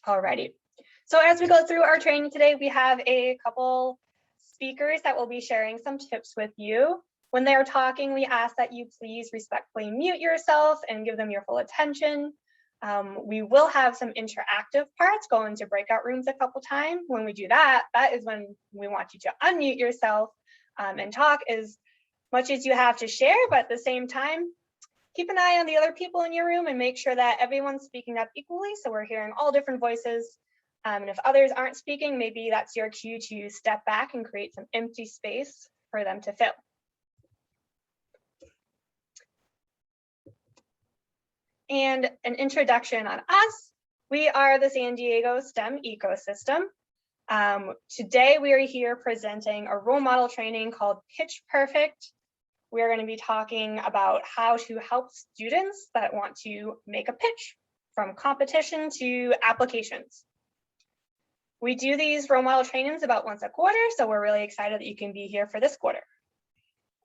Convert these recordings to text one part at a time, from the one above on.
Alrighty. So as we go through our training today, we have a couple speakers that will be sharing some tips with you. When they're talking, we ask that you please respectfully mute yourself and give them your full attention. We will have some interactive parts, go into breakout rooms a couple times. When we do that, that is when we want you to unmute yourself and talk as much as you have to share, but at the same time, keep an eye on the other people in your room and make sure that everyone's speaking up equally, so we're hearing all different voices. And if others aren't speaking, maybe that's your cue to step back and create some empty space for them to fill. And an introduction on us. We are the San Diego STEM ecosystem. Today we are here presenting a role model training called Pitch Perfect. We are going to be talking about how to help students that want to make a pitch, from competition to applications. We do these role model trainings about once a quarter, so we're really excited that you can be here for this quarter.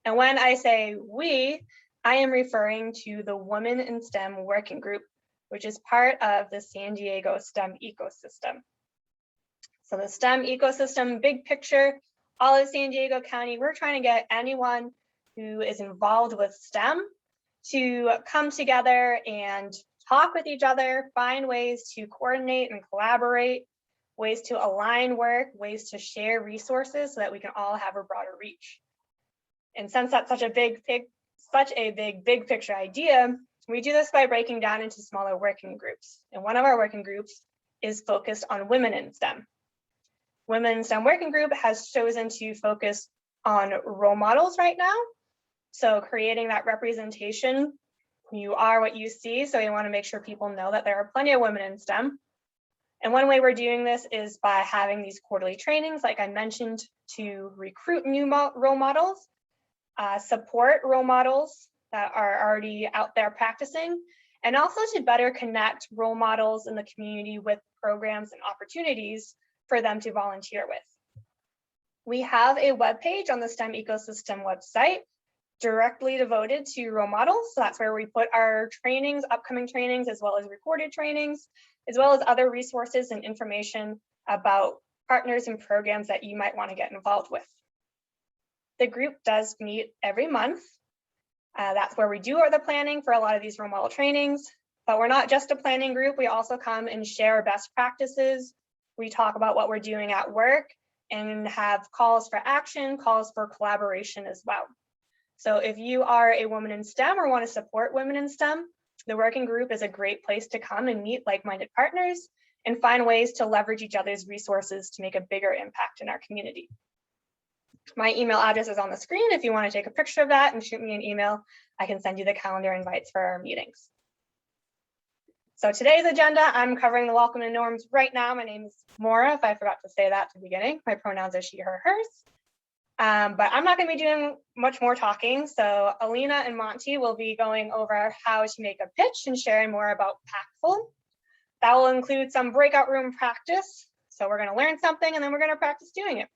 And when I say we, I am referring to the Women in STEM Working Group, which is part of the San Diego STEM ecosystem. So the STEM ecosystem, big picture, all of San Diego County, we're trying to get anyone who is involved with STEM to come together and talk with each other, find ways to coordinate and collaborate, ways to align work, ways to share resources so that we can all have a broader reach. And since that's such a big picture idea, we do this by breaking down into smaller working groups. And one of our working groups is focused on women in STEM. Women in STEM Working Group has chosen to focus on role models right now. So creating that representation, you are what you see. So we want to make sure people know that there are plenty of women in STEM. And one way we're doing this is by having these quarterly trainings, like I mentioned, to recruit new role models, support role models that are already out there practicing, and also to better connect role models in the community with programs and opportunities for them to volunteer with. We have a webpage on the STEM ecosystem website directly devoted to role models. So that's where we put our trainings, upcoming trainings, as well as recorded trainings, as well as other resources and information about partners and programs that you might want to get involved with. The group does meet every month. That's where we do all the planning for a lot of these role model trainings, but we're not just a planning group. We also come and share best practices. We talk about what we're doing at work and have calls for action, calls for collaboration as well. So if you are a woman in STEM or want to support women in STEM, the working group is a great place to come and meet like-minded partners and find ways to leverage each other's resources to make a bigger impact in our community. My email address is on the screen. If you want to take a picture of that and shoot me an email, I can send you the calendar invites for our meetings. So today's agenda, I'm covering the welcome and norms right now. My name is Maura, if I forgot to say that at the beginning. My pronouns are she, her, hers. But I'm not going to be doing much more talking. So Alina and Monty will be going over how to make a pitch and sharing more about Pactful. That will include some breakout room practice. So we're going to learn something and then we're going to practice doing it.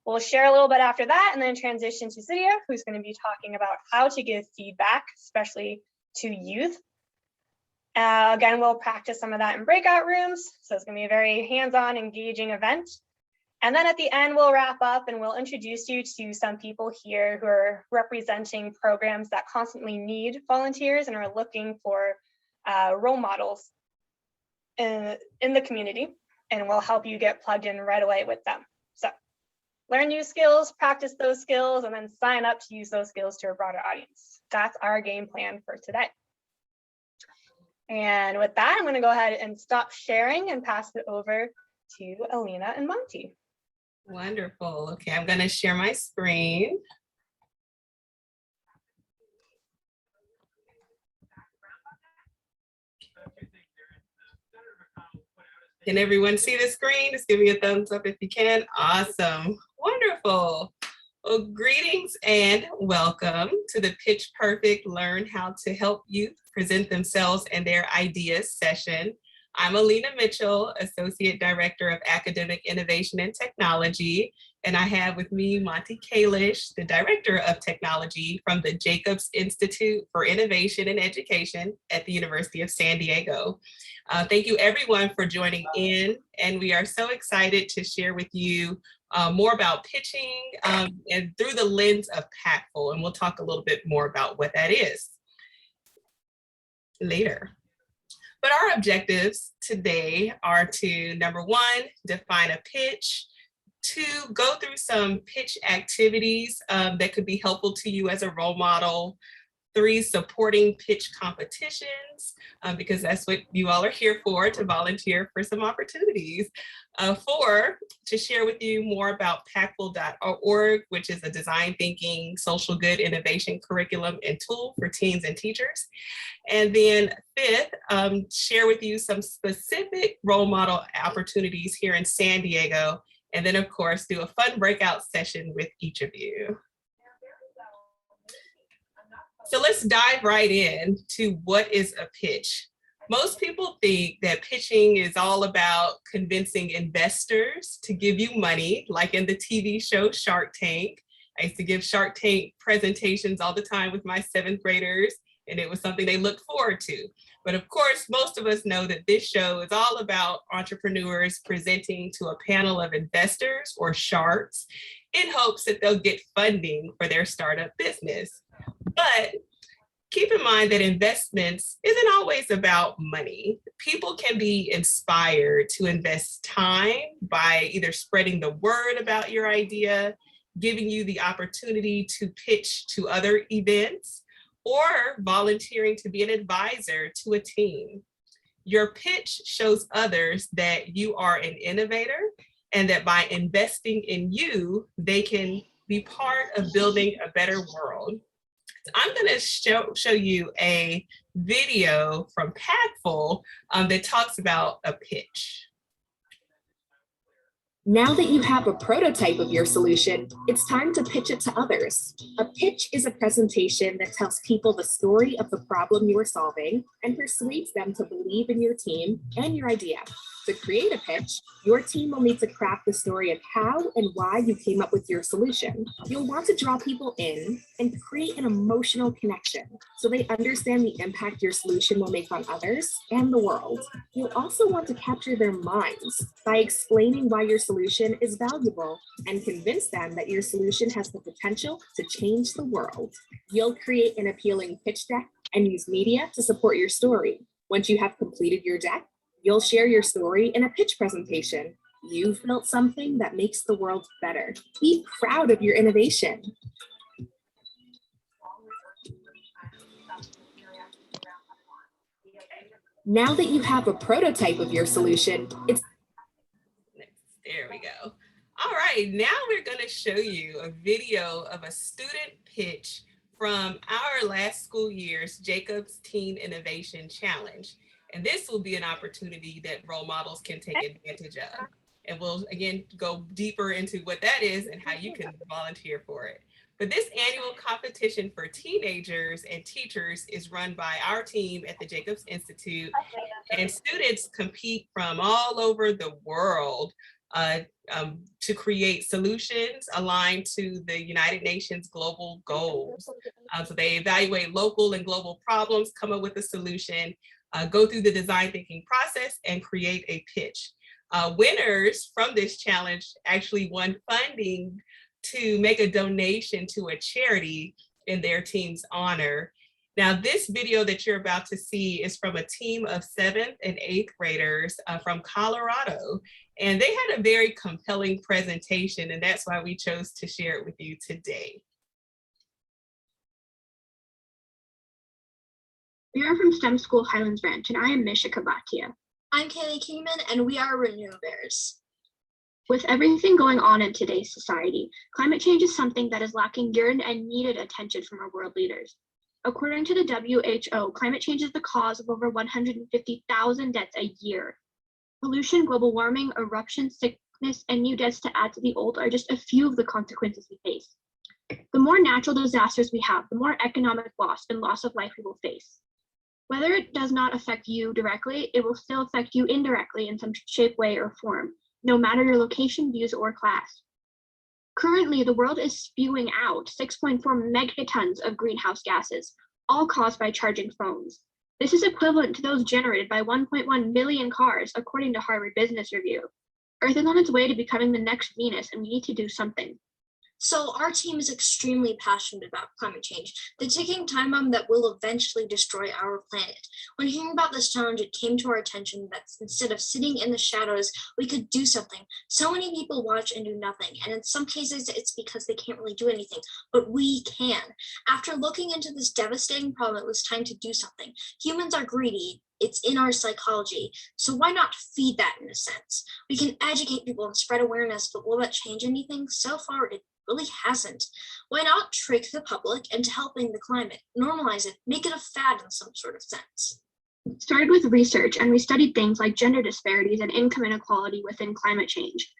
We'll share a little bit after that and then transition to Cydia, who's going to be talking about how to give feedback, especially to youth. Again, we'll practice some of that in breakout rooms. So it's going to be a very hands-on, engaging event. And then at the end, we'll wrap up and we'll introduce you to some people here who are representing programs that constantly need volunteers and are looking for role models in the community. And we'll help you get plugged in right away with them. So learn new skills, practice those skills, and then sign up to use those skills to a broader audience. That's our game plan for today. And with that, I'm going to go ahead and stop sharing and pass it over to Alina and Monty. Wonderful. Okay, I'm going to share my screen. Can everyone see the screen? Just give me a thumbs up if you can. Awesome. Wonderful. Well, greetings and welcome to the Pitch Perfect Learn How to Help Youth Present Themselves and Their Ideas session. I'm Alina Mitchell, Associate Director of Academic Innovation and Technology, and I have with me Monty Kalish, the Director of Technology from the Jacobs Institute for Innovation and Education at the University of San Diego. Thank you everyone for joining in, and we are so excited to share with you more about pitching and through the lens of Pactful, and we'll talk a little bit more about what that is later. But our objectives today are to, number one, define a pitch, two, go through some pitch activities that could be helpful to you as a role model, three, supporting pitch competitions, because that's what you all are here for, to volunteer for some opportunities. Four, to share with you more about Pactful.org, which is a design thinking, social good innovation curriculum and tool for teens and teachers. And then fifth, share with you some specific role model opportunities here in San Diego. And then of course, do a fun breakout session with each of you. So let's dive right in to what is a pitch. Most people think that pitching is all about convincing investors to give you money, like in the TV show Shark Tank. I used to give Shark Tank presentations all the time with my 7th graders, and it was something they looked forward to. But of course, most of us know that this show is all about entrepreneurs presenting to a panel of investors or sharks in hopes that they'll get funding for their startup business. But keep in mind that investments isn't always about money. People can be inspired to invest time by either spreading the word about your idea, giving you the opportunity to pitch to other events, or volunteering to be an advisor to a team. Your pitch shows others that you are an innovator and that by investing in you, they can be part of building a better world. I'm going to show you a video from Pactful that talks about a pitch. Now that you have a prototype of your solution, it's time to pitch it to others. A pitch is a presentation that tells people the story of the problem you are solving and persuades them to believe in your team and your idea. To create a pitch, your team will need to craft the story of how and why you came up with your solution. You'll want to draw people in and create an emotional connection so they understand the impact your solution will make on others and the world. You'll also want to capture their minds by explaining why your solution is valuable and convince them that your solution has the potential to change the world. You'll create an appealing pitch deck and use media to support your story. Once you have completed your deck, you'll share your story in a pitch presentation. You've built something that makes the world better. Be proud of your innovation. Now that you have a prototype of your solution, There we go. All right, now we're going to show you a video of a student pitch from our last school year's Jacobs Teen Innovation Challenge. And this will be an opportunity that role models can take advantage of. And we'll, again, go deeper into what that is and how you can volunteer for it. But this annual competition for teenagers and teachers is run by our team at the Jacobs Institute. And students compete from all over the world to create solutions aligned to the United Nations global goals. So they evaluate local and global problems, come up with a solution, go through the design thinking process and create a pitch. Winners from this challenge actually won funding to make a donation to a charity in their team's honor. Now, this video that you're about to see is from a team of 7th and 8th graders from Colorado. And they had a very compelling presentation, and that's why we chose to share it with you today. We are from STEM School Highlands Ranch, and I am Misha Kabatia. I'm Kaylee Kingman, and we are Renew Bears. With everything going on in today's society, climate change is something that is lacking urgent and needed attention from our world leaders. According to the WHO, climate change is the cause of over 150,000 deaths a year. Pollution, global warming, eruption, sickness, and new deaths to add to the old are just a few of the consequences we face. The more natural disasters we have, the more economic loss and loss of life we will face. Whether it does not affect you directly, it will still affect you indirectly in some shape, way, or form, no matter your location, views, or class. Currently, the world is spewing out 6.4 megatons of greenhouse gases, all caused by charging phones. This is equivalent to those generated by 1.1 million cars, according to Harvard Business Review. Earth is on its way to becoming the next Venus, and we need to do something. So our team is extremely passionate about climate change, the ticking time bomb that will eventually destroy our planet. When hearing about this challenge, it came to our attention that instead of sitting in the shadows, we could do something. So many people watch and do nothing, and in some cases it's because they can't really do anything, but we can. After looking into this devastating problem, it was time to do something. Humans are greedy. It's in our psychology. So why not feed that in a sense? We can educate people and spread awareness, but will that change anything? So far, it really hasn't. Why not trick the public into helping the climate, normalize it, make it a fad in some sort of sense? It started with research, and we studied things like gender disparities and income inequality within climate change.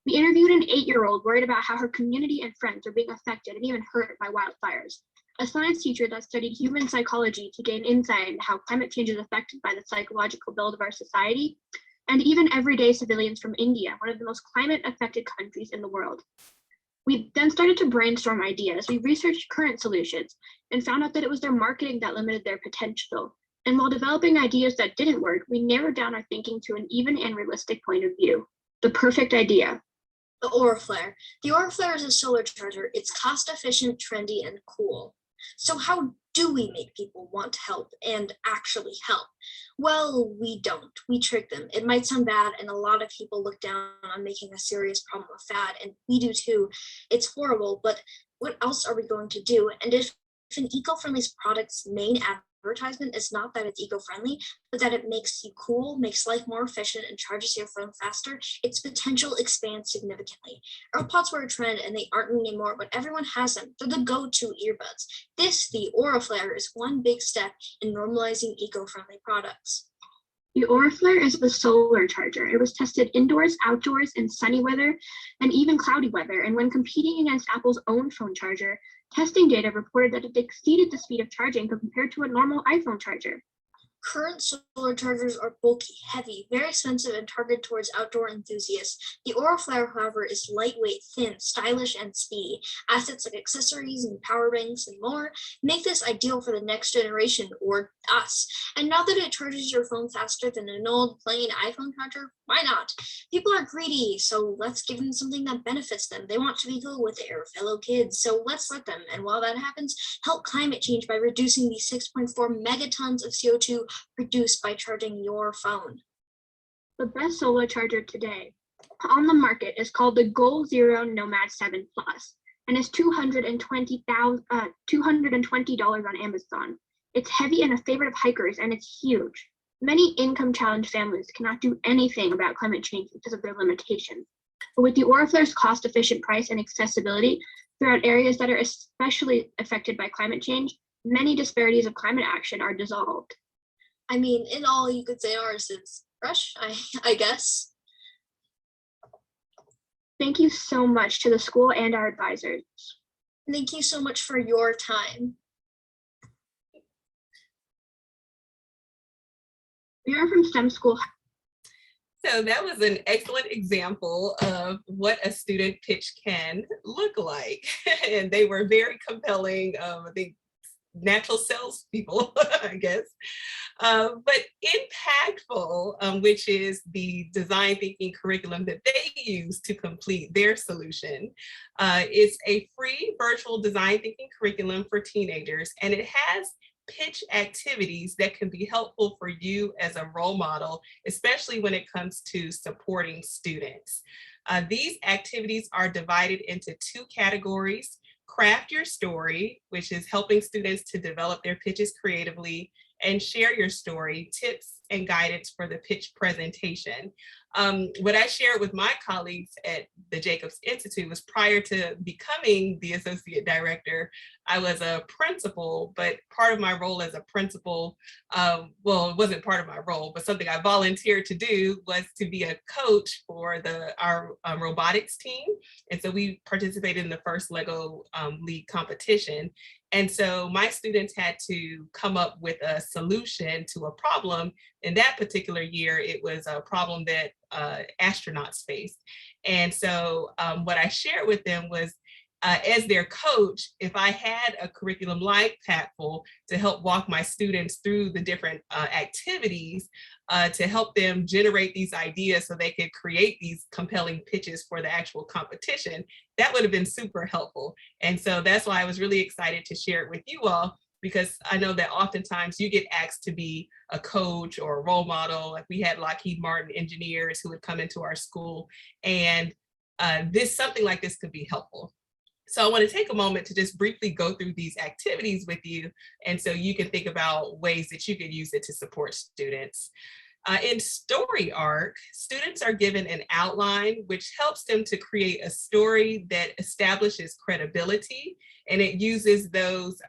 We interviewed an 8-year-old worried about how her community and friends are being affected and even hurt by wildfires. A science teacher that studied human psychology to gain insight into how climate change is affected by the psychological build of our society, and even everyday civilians from India, one of the most climate-affected countries in the world. We then started to brainstorm ideas. We researched current solutions and found out that it was their marketing that limited their potential. And while developing ideas that didn't work, we narrowed down our thinking to an even and realistic point of view. The perfect idea. The Auraflare. The Auraflare is a solar charger. It's cost efficient, trendy, and cool. So how do we make people want to help and actually help? Well, we don't. We trick them. It might sound bad, and a lot of people look down on making a serious problem a fad, and we do too. It's horrible, but what else are we going to do? And if an eco-friendly product's main advertisement is not that it's eco-friendly, but that it makes you cool, makes life more efficient, and charges your phone faster, its potential expands significantly. AirPods were a trend and they aren't anymore, but everyone has them. They're the go-to earbuds. The Auraflare, is one big step in normalizing eco-friendly products. The Auraflare is the solar charger. It was tested indoors, outdoors, in sunny weather, and even cloudy weather. And when competing against Apple's own phone charger, testing data reported that it exceeded the speed of charging compared to a normal iPhone charger. Current solar chargers are bulky, heavy, very expensive, and targeted towards outdoor enthusiasts. The Auraflare, however, is lightweight, thin, stylish, and speedy. Assets like accessories and power banks and more make this ideal for the next generation, or us. And now that it charges your phone faster than an old plain iPhone charger, why not? People are greedy, so let's give them something that benefits them. They want to be cool with their fellow kids, so let's let them. And while that happens, help climate change by reducing the 6.4 megatons of CO2 produced by charging your phone. The best solar charger today on the market is called the Goal Zero Nomad 7 Plus, and is $220 on Amazon. It's heavy and a favorite of hikers, and it's huge. Many income-challenged families cannot do anything about climate change because of their limitations. But with the Auraflare's cost-efficient price and accessibility throughout areas that are especially affected by climate change, many disparities of climate action are dissolved. I mean, in all, you could say ours is fresh, I guess. Thank you so much to the school and our advisors. Thank you so much for your time. We are from STEM School. So that was an excellent example of what a student pitch can look like. And they were very compelling. I think natural salespeople, I guess. But impactful, which is the design thinking curriculum that they use to complete their solution. It's a free virtual design thinking curriculum for teenagers, and it has pitch activities that can be helpful for you as a role model, especially when it comes to supporting students. These activities are divided into 2 categories: craft your story, which is helping students to develop their pitches creatively, and share your story, tips and guidance for the pitch presentation. What I shared with my colleagues at the Jacobs Institute was, prior to becoming the associate director, I was a principal, but part of my role as a principal, well, it wasn't part of my role, but something I volunteered to do was to be a coach for our robotics team. And so we participated in the first Lego League competition. And so my students had to come up with a solution to a problem. In that particular year, it was a problem that astronauts faced. And so what I shared with them was, as their coach, if I had a curriculum like Packful to help walk my students through the different activities to help them generate these ideas so they could create these compelling pitches for the actual competition, that would have been super helpful. And so that's why I was really excited to share it with you all, because I know that oftentimes you get asked to be a coach or a role model. Like we had Lockheed Martin engineers who would come into our school, and something like this could be helpful. So I want to take a moment to just briefly go through these activities with you, and so you can think about ways that you could use it to support students. In Story Arc, students are given an outline which helps them to create a story that establishes credibility, and it uses those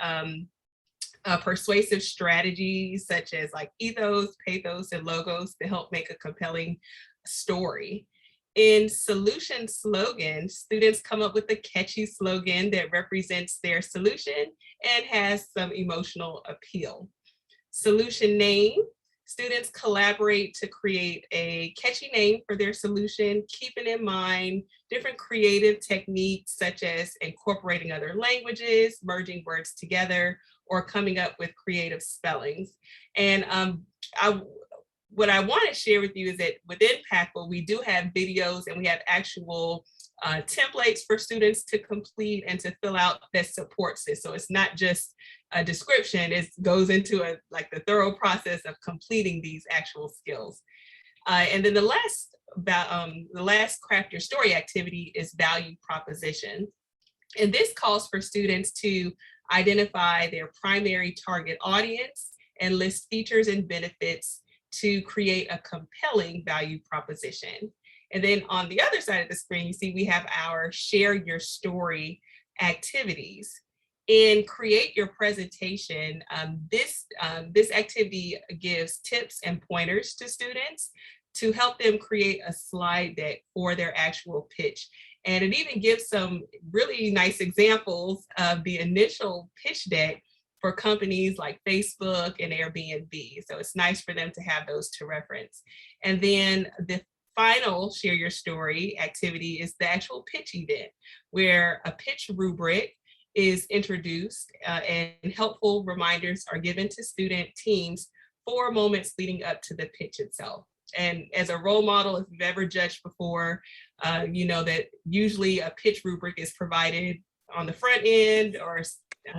persuasive strategies such as like ethos, pathos, and logos to help make a compelling story. In Solution Slogan, students come up with a catchy slogan that represents their solution and has some emotional appeal. Solution Name, students collaborate to create a catchy name for their solution, keeping in mind different creative techniques such as incorporating other languages, merging words together, or coming up with creative spellings. And what I want to share with you is that within Packful, we do have videos and we have actual templates for students to complete and to fill out that supports it. So it's not just a description, it goes into the thorough process of completing these actual skills. And then the last craft your story activity is value proposition. And this calls for students to identify their primary target audience and list features and benefits to create a compelling value proposition. And then on the other side of the screen, you see we have our share your story activities. In Create Your Presentation, this activity gives tips and pointers to students to help them create a slide deck for their actual pitch. And it even gives some really nice examples of the initial pitch deck for companies like Facebook and Airbnb. So it's nice for them to have those to reference. And then the final Share Your Story activity is the actual pitch event, where a pitch rubric is introduced and helpful reminders are given to student teams 4 moments leading up to the pitch itself. And as a role model, if you've ever judged before, you know that usually a pitch rubric is provided on the front end or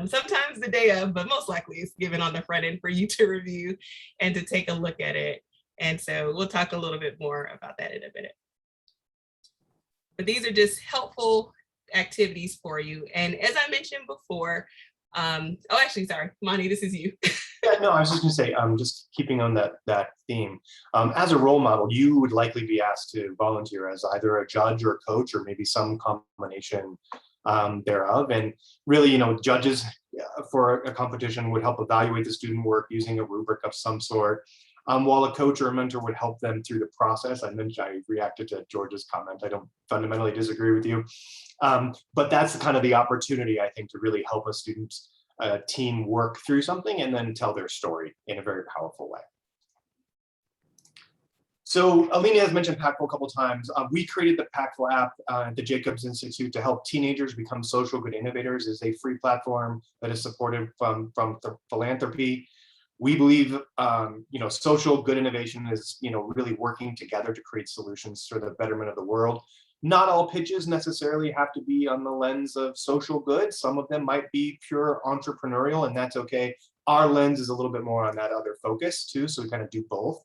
sometimes the day of, but most likely it's given on the front end for you to review and to take a look at it. And so we'll talk a little bit more about that in a minute. But these are just helpful activities for you. And as I mentioned before, sorry, Monty, this is you. Yeah, no, I was just going to say, just keeping on that theme, as a role model, you would likely be asked to volunteer as either a judge or a coach or maybe some combination thereof. And really, judges for a competition would help evaluate the student work using a rubric of some sort, while a coach or a mentor would help them through the process. I reacted to George's comment. I don't fundamentally disagree with you, but that's kind of the opportunity, I think, to really help a student's team work through something and then tell their story in a very powerful way. So Alina has mentioned Packful a couple of times. We created the Packful app at the Jacobs Institute to help teenagers become social good innovators. It's a free platform that is supported from philanthropy. We believe, social good innovation is, really working together to create solutions for the betterment of the world. Not all pitches necessarily have to be on the lens of social good. Some of them might be pure entrepreneurial, and that's okay. Our lens is a little bit more on that other focus too, so we kind of do both.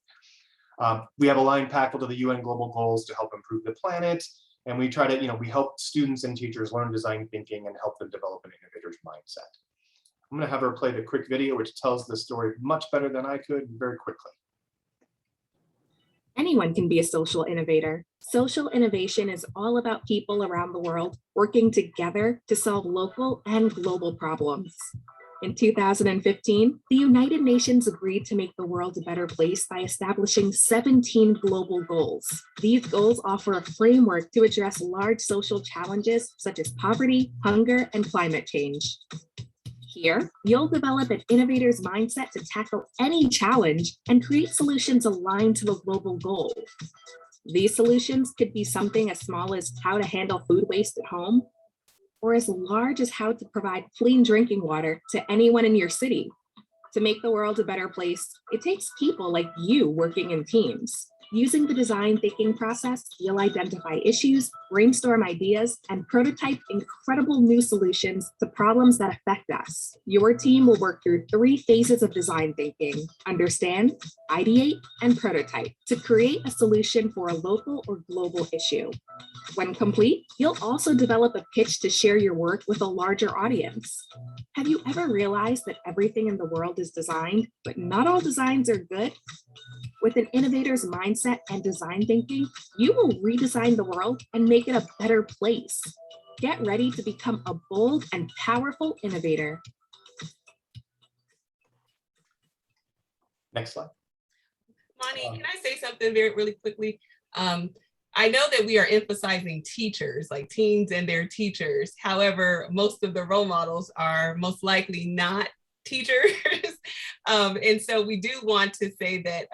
We have aligned Packful to the UN global goals to help improve the planet. And we try to, we help students and teachers learn design thinking and help them develop an innovator's mindset. I'm going to have her play the quick video, which tells the story much better than I could very quickly. Anyone can be a social innovator. Social innovation is all about people around the world working together to solve local and global problems. In 2015, the United Nations agreed to make the world a better place by establishing 17 global goals. These goals offer a framework to address large social challenges such as poverty, hunger, and climate change. Here, you'll develop an innovator's mindset to tackle any challenge and create solutions aligned to the global goal. These solutions could be something as small as how to handle food waste at home, or as large as how to provide clean drinking water to anyone in your city. To make the world a better place, it takes people like you working in teams. Using the design thinking process, you'll identify issues, brainstorm ideas, and prototype incredible new solutions to problems that affect us. Your team will work through 3 phases of design thinking: understand, ideate, and prototype to create a solution for a local or global issue. When complete, you'll also develop a pitch to share your work with a larger audience. Have you ever realized that everything in the world is designed, but not all designs are good? With an innovator's mindset and design thinking, you will redesign the world and make it a better place. Get ready to become a bold and powerful innovator. Next slide. Monty, can I say something really quickly? I know that we are emphasizing teachers, like teens and their teachers. However, most of the role models are most likely not teachers. And so we do want to say that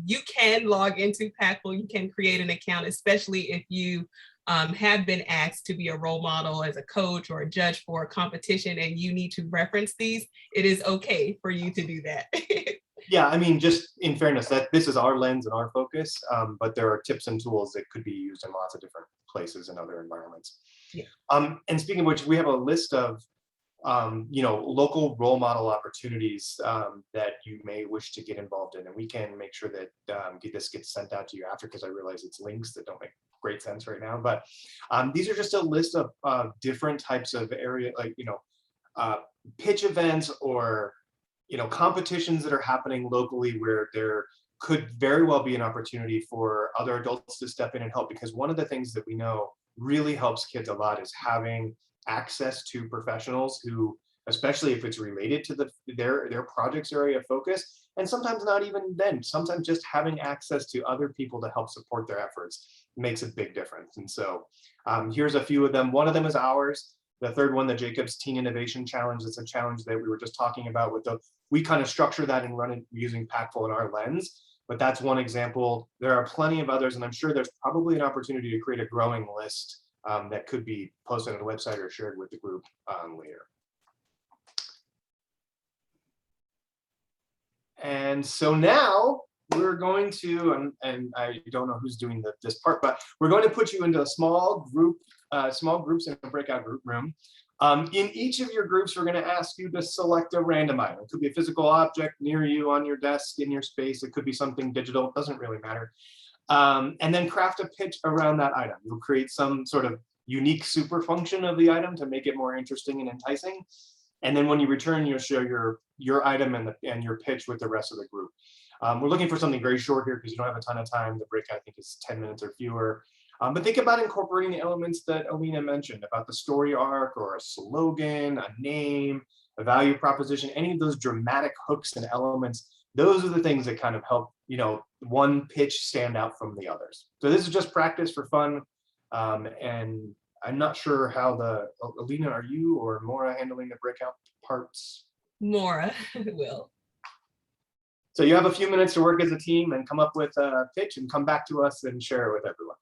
you can log into Packful, you can create an account, especially if you have been asked to be a role model as a coach or a judge for a competition and you need to reference these. It is okay for you to do that. Yeah, I mean, just in fairness, that this is our lens and our focus, but there are tips and tools that could be used in lots of different places and other environments. Yeah. And speaking of which, we have a list of local role model opportunities that you may wish to get involved in, and we can make sure that this gets sent out to you after, because I realize it's links that don't make great sense right now. But these are just a list of different types of area, pitch events or competitions that are happening locally where there could very well be an opportunity for other adults to step in and help. Because one of the things that we know really helps kids a lot is having access to professionals who, especially if it's related to their project's area of focus, and sometimes not even then, sometimes just having access to other people to help support their efforts makes a big difference. And so here's a few of them. One of them is ours. The third one, the Jacobs Teen Innovation Challenge, it's a challenge that we were just talking about we kind of structure that and run it using Packful in our lens, but that's one example. There are plenty of others, and I'm sure there's probably an opportunity to create a growing list that could be posted on the website or shared with the group later. And so now we're going to, and I don't know who's doing this part, but we're going to put you into a small groups in a breakout group room. In each of your groups, we're going to ask you to select a random item. It could be a physical object near you on your desk, in your space. It could be something digital. It doesn't really matter. And then craft a pitch around that item. You'll create some sort of unique super function of the item to make it more interesting and enticing. And then when you return, you'll share your item and your pitch with the rest of the group. We're looking for something very short here because you don't have a ton of time. The break, I think, is 10 minutes or fewer. But think about incorporating the elements that Alina mentioned about the story arc or a slogan, a name, a value proposition, any of those dramatic hooks and elements. Those are the things that kind of help, one pitch stand out from the others. So this is just practice for fun. And I'm not sure how Alina, are you or Maura handling the breakout parts? Maura will. So you have a few minutes to work as a team and come up with a pitch and come back to us and share it with everyone.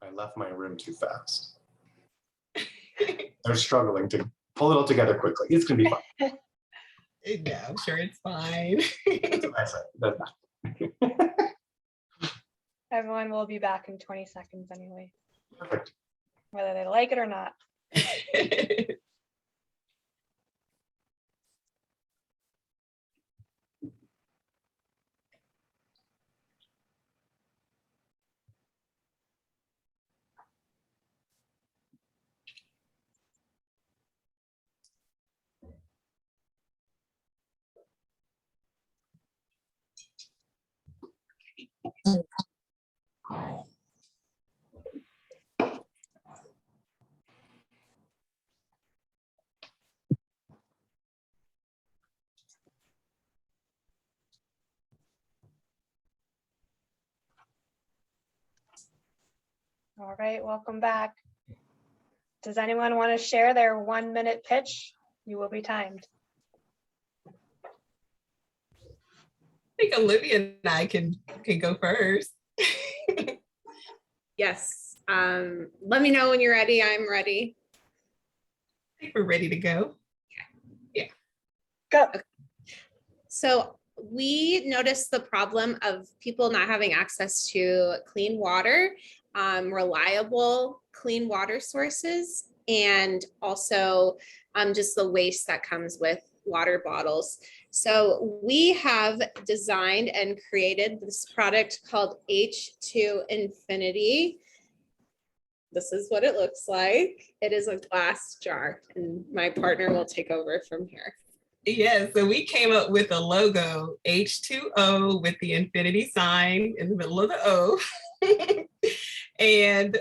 I left my room too fast. They're struggling to pull it all together quickly. It's gonna be fun. Yeah, I'm sure it's fine. That's what I said. That's not. Everyone will be back in 20 seconds anyway, Perfect. whether they like it or not. All right, welcome back. Does anyone want to share their 1-minute pitch? You will be timed. I think Olivia and I can go first. Yes. Let me know when you're ready. I'm ready. I think we're ready to go. Go. So we noticed the problem of people not having access to clean water, reliable clean water sources, and also just the waste that comes with water bottles. So we have designed and created this product called H2 Infinity. This is what it looks like. It is a glass jar, and my partner will take over from here. Yeah, so we came up with a logo, H2O, with the infinity sign in the middle of the O. And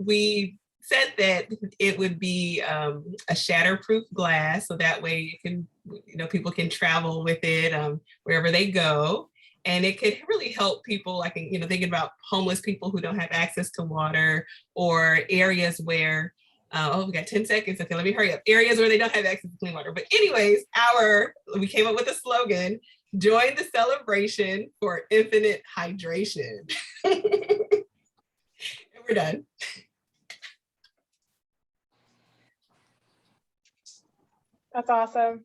we said that it would be a shatterproof glass, so that way it can, people can travel with it wherever they go. And it could really help people, like, thinking about homeless people who don't have access to water, or areas where, we got 10 seconds. Okay, let me hurry up. Areas where they don't have access to clean water. But anyways, we came up with a slogan, join the celebration for infinite hydration. And we're done. That's awesome.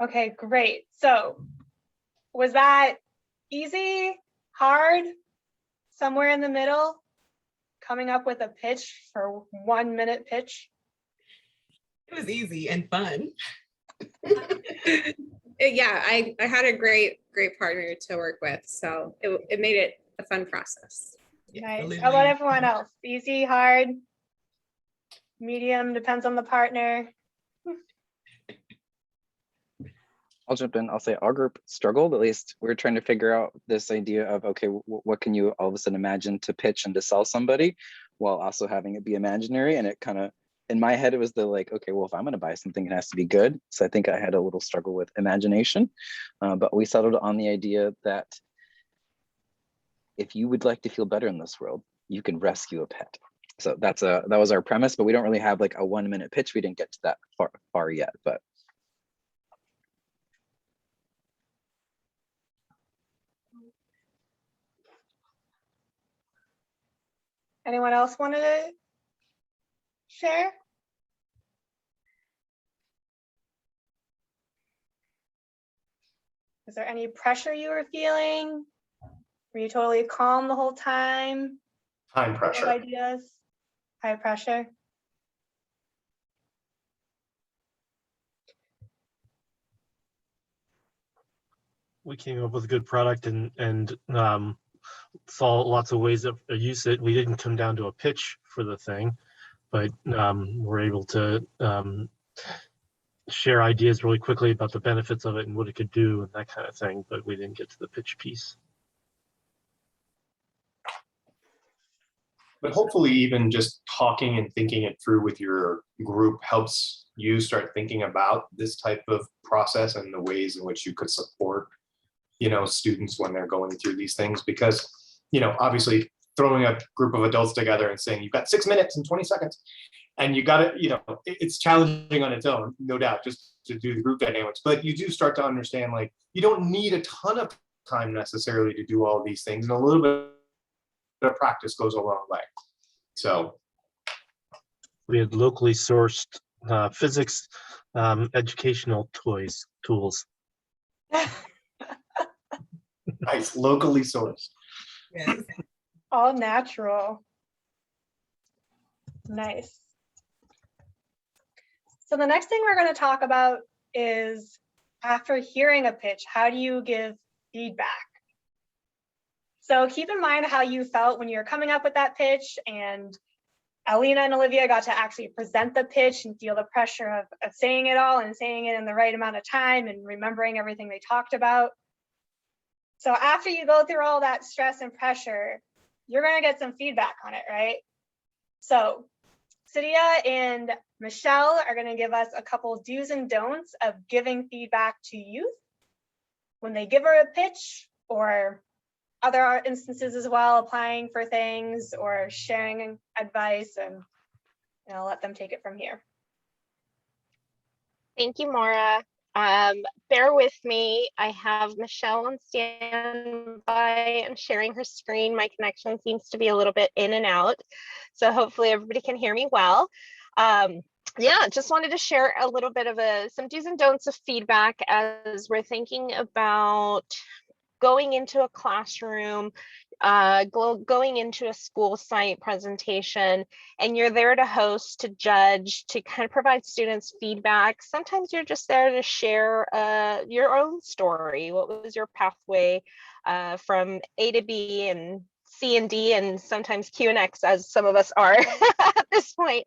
Okay, great. So was that easy, hard, somewhere in the middle? Coming up with a pitch for 1-minute pitch? It was easy and fun. Yeah, I had a great partner to work with. So it made it a fun process. Nice. Olivia. How about everyone else? Easy, hard, medium, depends on the partner. I'll jump in. I'll say our group struggled. At least we're trying to figure out this idea of, okay, what can you all of a sudden imagine to pitch and to sell somebody while also having it be imaginary? And it kind of, in my head, it was the like, okay, well, if I'm going to buy something, it has to be good. So I think I had a little struggle with imagination, but we settled on the idea that if you would like to feel better in this world, you can rescue a pet. So that was our premise, but we don't really have like a 1-minute pitch. We didn't get to that far yet, but. Anyone else want to share? Is there any pressure you were feeling? Were you totally calm the whole time? Time Full of pressure. ideas? High pressure? We came up with a good product and saw lots of ways of use it. We didn't come down to a pitch for the thing, but we're able to share ideas really quickly about the benefits of it and what it could do and that kind of thing, but we didn't get to the pitch piece. But hopefully even just talking and thinking it through with your group helps you start thinking about this type of process and the ways in which you could support, students when they're going through these things. Because, obviously throwing a group of adults together and saying, you've got 6 minutes and 20 seconds, and you got to, it's challenging on its own, no doubt, just to do the group dynamics. But you do start to understand, like, you don't need a ton of time necessarily to do all these things, and a little bit of practice goes a long way. So We had locally sourced physics educational tools. nice, locally sourced. Yes. All natural. Nice. So the next thing we're going to talk about is, after hearing a pitch, how do you give feedback? So keep in mind how you felt when you're coming up with that pitch, and Alina and Olivia got to actually present the pitch and feel the pressure of saying it all and saying it in the right amount of time and remembering everything they talked about. So after you go through all that stress and pressure, you're going to get some feedback on it, right? So Sadia and Michelle are going to give us a couple do's and don'ts of giving feedback to youth when they give her a pitch, or other instances as well, applying for things or sharing advice, and I'll let them take it from here. Thank you, Maura. Bear with me. I have Michelle on standby and sharing her screen. My connection seems to be a little bit in and out, so hopefully everybody can hear me well. Yeah, just wanted to share a little bit of some do's and don'ts of feedback as we're thinking about going into a classroom, going into a school site presentation, and you're there to host, to judge, to kind of provide students feedback. Sometimes you're just there to share your own story. What was your pathway from A to B and C and D, and sometimes Q and X, as some of us are at this point.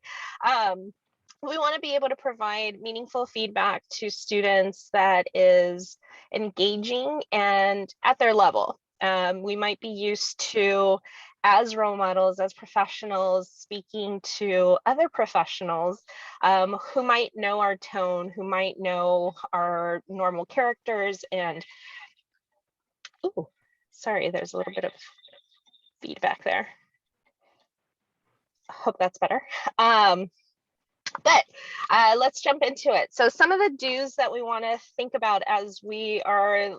We want to be able to provide meaningful feedback to students that is engaging and at their level. We might be used to, as role models, as professionals, speaking to other professionals who might know our tone, who might know our normal characters. And, oh, sorry, there's a little bit of feedback there. I hope that's better. But let's jump into it. So some of the do's that we want to think about as we are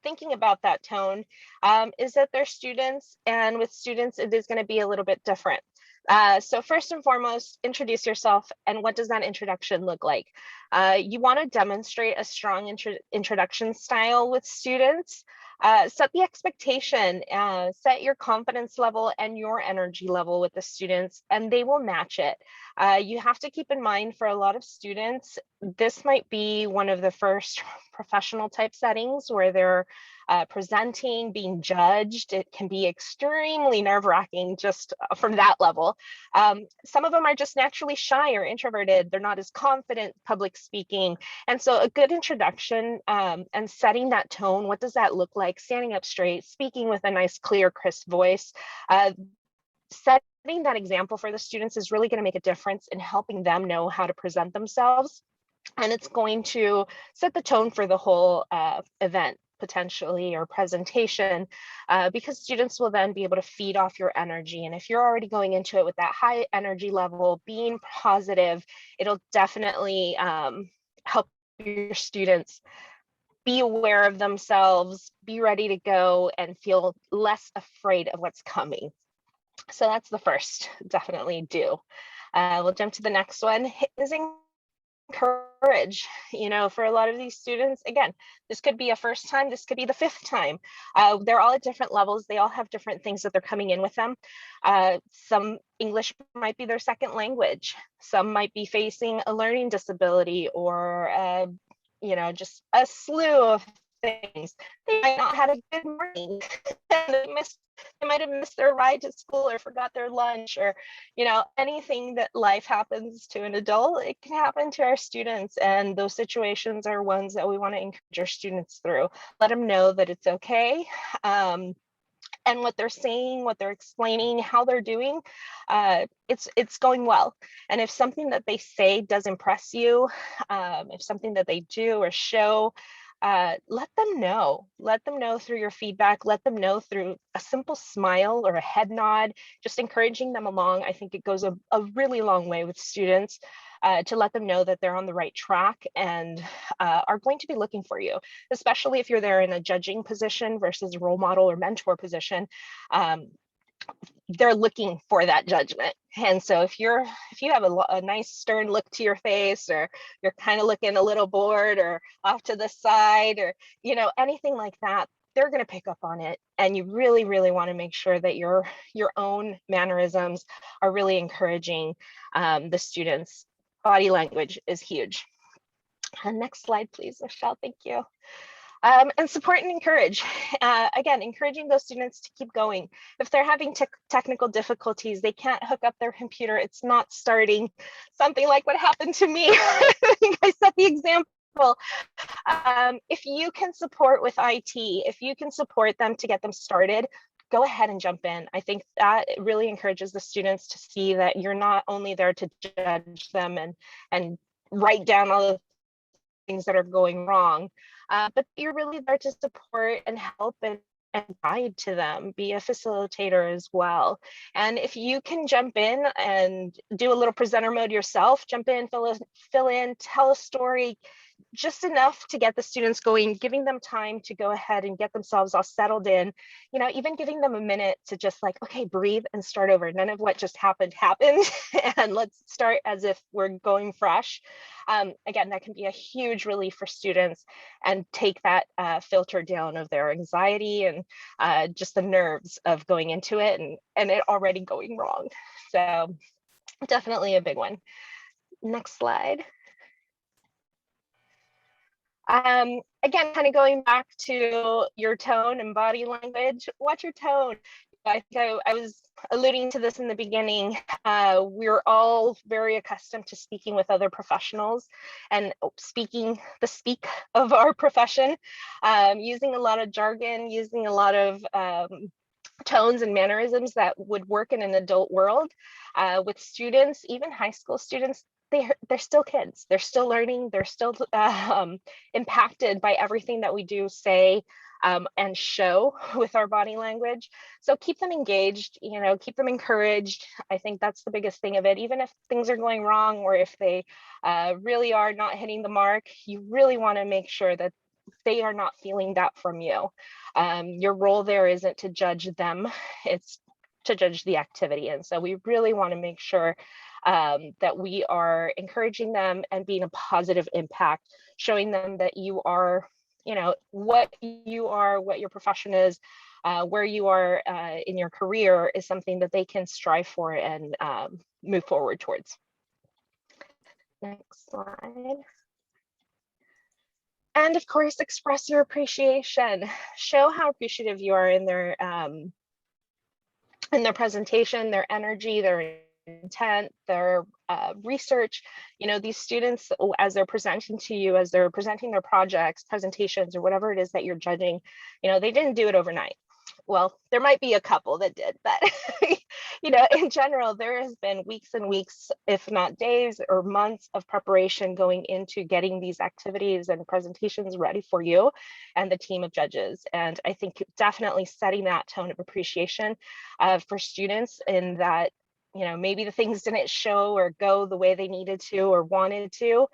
thinking about that tone is that they're students, and with students, it is going to be a little bit different. So first and foremost, introduce yourself. And what does that introduction look like? You want to demonstrate a strong introduction style with students. Set the expectation, set your confidence level and your energy level with the students, and they will match it. You have to keep in mind, for a lot of students, this might be one of the first professional type settings where they're presenting, being judged. It can be extremely nerve-wracking just from that level. Some of them are just naturally shy or introverted. They're not as confident public speaking. And so a good introduction and setting that tone, what does that look like? Standing up straight, speaking with a nice, clear, crisp voice. Setting that example for the students is really going to make a difference in helping them know how to present themselves. And it's going to set the tone for the whole event, potentially, or presentation, because students will then be able to feed off your energy. And if you're already going into it with that high energy level, being positive, it'll definitely help your students be aware of themselves, be ready to go, and feel less afraid of what's coming. So that's the first, definitely do. We'll jump to the next one, is encourage. You know, for a lot of these students, again, this could be a first time, this could be the fifth time. They're all at different levels. They all have different things that they're coming in with them. Some English might be their second language. Some might be facing a learning disability, or you know, just a slew of things. They might not have a good morning. They might have missed their ride to school, or forgot their lunch, or, you know, anything that life happens to an adult, it can happen to our students. And those situations are ones that we want to encourage our students through. Let them know that it's okay. And what they're saying, what they're explaining, how they're doing, it's going well. And if something that they say does impress you, if something that they do or show, let them know. Let them know through your feedback. Let them know through a simple smile or a head nod, just encouraging them along. I think it goes a really long way with students. to let them know that they're on the right track and are going to be looking for you, especially if you're there in a judging position versus a role model or mentor position. They're looking for that judgment. And so if you have a nice stern look to your face, or you're kind of looking a little bored or off to the side, or anything like that, they're going to pick up on it. And you really, really want to make sure that your own mannerisms are really encouraging the students. Body language is huge. And next slide, please, Michelle. Thank you. And support and encourage. Again, encouraging those students to keep going. If they're having technical difficulties, they can't hook up their computer, it's not starting, something like what happened to me. I set the example. If you can support with IT, if you can support them to get them started, go ahead and jump in. I think that really encourages the students to see that you're not only there to judge them and write down all the things that are going wrong, but you're really there to support and help and guide to them, be a facilitator as well. And if you can jump in and do a little presenter mode yourself, jump in, fill in, tell a story, just enough to get the students going, giving them time to go ahead and get themselves all settled in, even giving them a minute to just like, okay, breathe and start over. None of what just happened, and let's start as if we're going fresh. Again, that can be a huge relief for students and take that filter down of their anxiety and just the nerves of going into it and it already going wrong. So definitely a big one. Next slide. Again, kind of going back to your tone and body language, watch your tone. I think I was alluding to this in the beginning. We're all very accustomed to speaking with other professionals and speaking the speak of our profession, using a lot of jargon, using a lot of tones and mannerisms that would work in an adult world. With students, even high school students, they're still kids. They're still learning. They're still impacted by everything that we do, say, and show with our body language. So keep them engaged, keep them encouraged. I think that's the biggest thing of it. Even if things are going wrong or if they really are not hitting the mark, you really want to make sure that they are not feeling that from you. Your role there isn't to judge them, it's to judge the activity. And so we really want to make sure that we are encouraging them and being a positive impact, showing them that you are, what you are, what your profession is, where you are in your career is something that they can strive for and move forward towards. Next slide. And of course, express your appreciation. Show how appreciative you are in their presentation, their energy, their intent, their research. These students, as they're presenting to you, as they're presenting their projects, presentations, or whatever it is that you're judging, they didn't do it overnight. Well, there might be a couple that did, but in general, there has been weeks and weeks, if not days or months of preparation going into getting these activities and presentations ready for you and the team of judges. And I think definitely setting that tone of appreciation for students in that, maybe the things didn't show or go the way they needed to or wanted to,